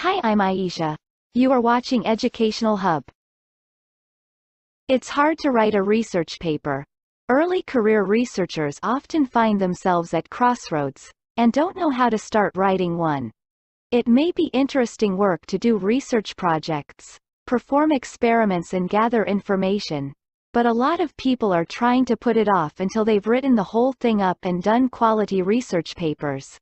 Hi, I'm Aisha. You are watching Educational Hub. It's hard to write a research paper. Early career researchers often find themselves at crossroads and don't know how to start writing one. It may be interesting work to do research projects, perform experiments and gather information, but a lot of people are trying to put it off until they've written the whole thing up and done quality research papers.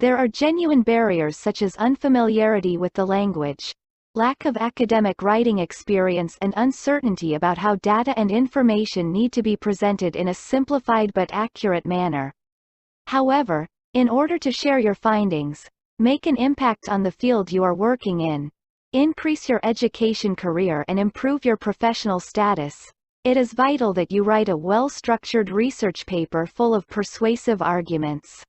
There are genuine barriers such as unfamiliarity with the language, lack of academic writing experience and uncertainty about how data and information need to be presented in a simplified but accurate manner. However, in order to share your findings, make an impact on the field you are working in, increase your education career and improve your professional status, it is vital that you write a well-structured research paper full of persuasive arguments.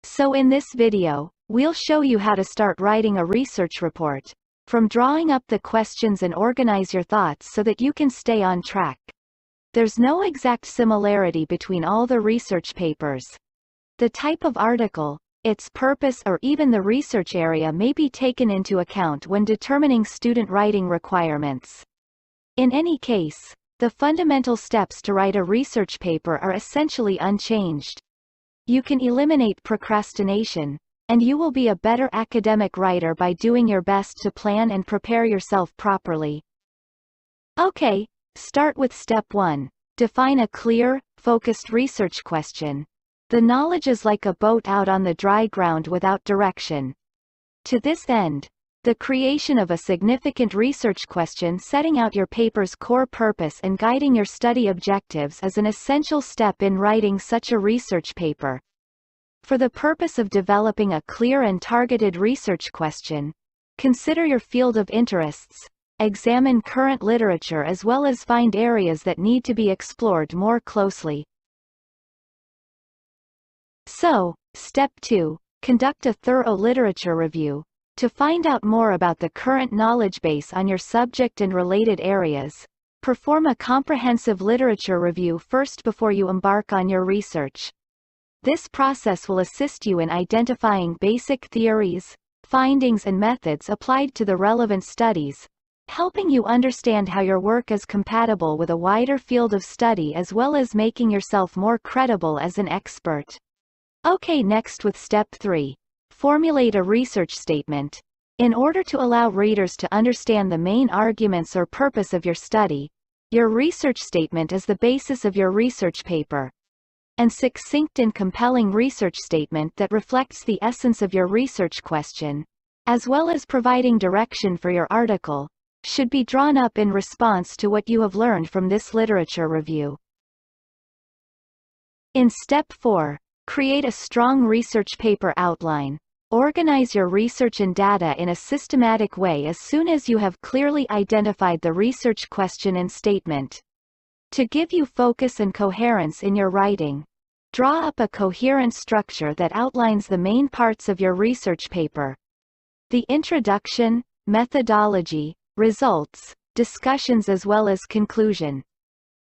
So in this video, we'll show you how to start writing a research report, from drawing up the questions and organize your thoughts so that you can stay on track. There's no exact similarity between all the research papers. The type of article, its purpose or even the research area may be taken into account when determining student writing requirements. In any case, the fundamental steps to write a research paper are essentially unchanged. You can eliminate procrastination, and you will be a better academic writer by doing your best to plan and prepare yourself properly. Okay, start with step 1. Define a clear, focused research question. The knowledge is like a boat out on the dry ground without direction. To this end, the creation of a significant research question setting out your paper's core purpose and guiding your study objectives is an essential step in writing such a research paper. For the purpose of developing a clear and targeted research question, consider your field of interests, examine current literature as well as find areas that need to be explored more closely. So, step 2, conduct a thorough literature review. To find out more about the current knowledge base on your subject and related areas, perform a comprehensive literature review first before you embark on your research. This process will assist you in identifying basic theories, findings and methods applied to the relevant studies, helping you understand how your work is compatible with a wider field of study as well as making yourself more credible as an expert. Okay, next with step 3. Formulate a research statement. In order to allow readers to understand the main arguments or purpose of your study, your research statement is the basis of your research paper. An succinct and compelling research statement that reflects the essence of your research question, as well as providing direction for your article, should be drawn up in response to what you have learned from this literature review. In step 4, create a strong research paper outline. Organize your research and data in a systematic way as soon as you have clearly identified the research question and statement. To give you focus and coherence in your writing, draw up a coherent structure that outlines the main parts of your research paper. The introduction, methodology, results, discussions as well as conclusion.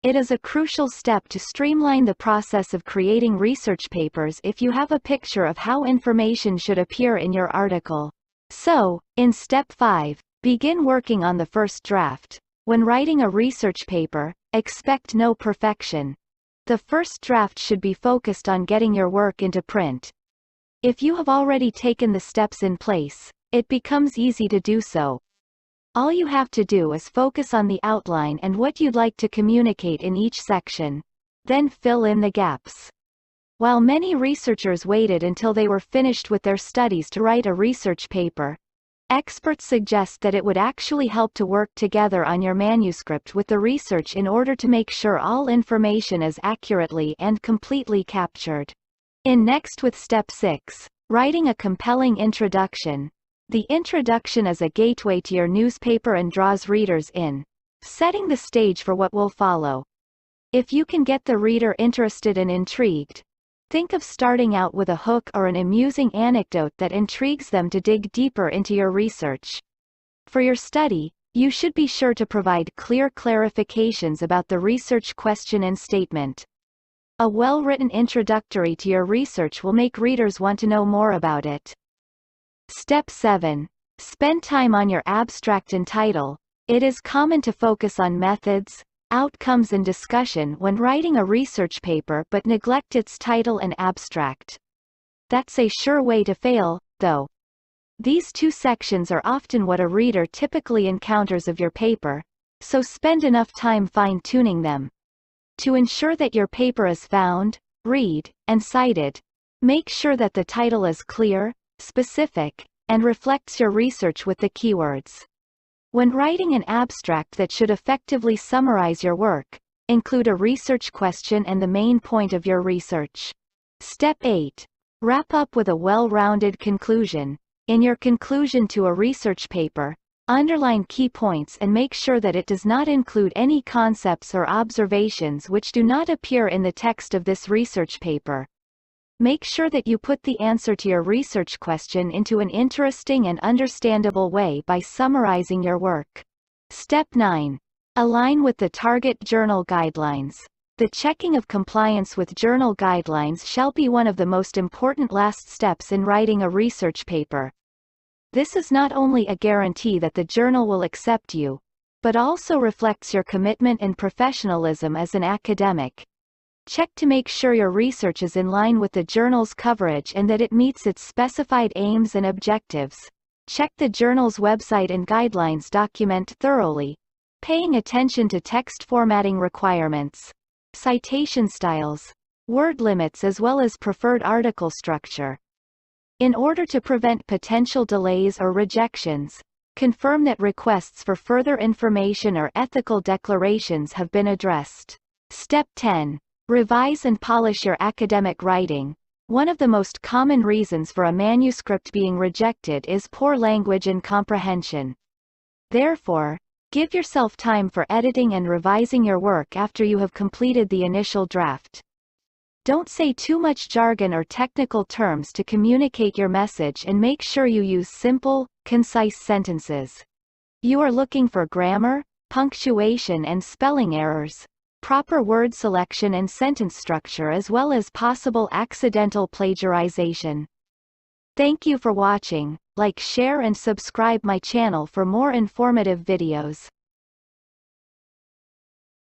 It is a crucial step to streamline the process of creating research papers if you have a picture of how information should appear in your article. So, in step 5, begin working on the first draft. When writing a research paper, expect no perfection. The first draft should be focused on getting your work into print. If you have already taken the steps in place, it becomes easy to do so. All you have to do is focus on the outline and what you'd like to communicate in each section. Then fill in the gaps. While many researchers waited until they were finished with their studies to write a research paper, experts suggest that it would actually help to work together on your manuscript with the research in order to make sure all information is accurately and completely captured. Next with step 6, writing a compelling introduction. The introduction is a gateway to your newspaper and draws readers in, setting the stage for what will follow. If you can get the reader interested and intrigued, think of starting out with a hook or an amusing anecdote that intrigues them to dig deeper into your research. For your study, you should be sure to provide clear clarifications about the research question and statement. A well-written introductory to your research will make readers want to know more about it. Step 7. Spend time on your abstract and title. It is common to focus on methods, outcomes and discussion when writing a research paper but neglect its title and abstract. That's a sure way to fail, though. These two sections are often what a reader typically encounters of your paper, so spend enough time fine-tuning them. To ensure that your paper is found, read, and cited, make sure that the title is clear, specific, and reflects your research with the keywords. When writing an abstract that should effectively summarize your work, include a research question and the main point of your research. Step 8. Wrap up with a well-rounded conclusion. In your conclusion to a research paper, underline key points and make sure that it does not include any concepts or observations which do not appear in the text of this research paper. Make sure that you put the answer to your research question into an interesting and understandable way by summarizing your work. Step 9. Align with the target journal guidelines. The checking of compliance with journal guidelines shall be one of the most important last steps in writing a research paper. This is not only a guarantee that the journal will accept you, but also reflects your commitment and professionalism as an academic. Check to make sure your research is in line with the journal's coverage and that it meets its specified aims and objectives. Check the journal's website and guidelines document thoroughly, paying attention to text formatting requirements, citation styles, word limits as well as preferred article structure. In order to prevent potential delays or rejections, confirm that requests for further information or ethical declarations have been addressed. Step 10. Revise and polish your academic writing. One of the most common reasons for a manuscript being rejected is poor language and comprehension. Therefore, give yourself time for editing and revising your work after you have completed the initial draft. Don't say too much jargon or technical terms to communicate your message and make sure you use simple, concise sentences. You are looking for grammar, punctuation and spelling errors, proper word selection and sentence structure as well as possible accidental plagiarization. Thank you for watching. Like, share and subscribe my channel for more informative videos.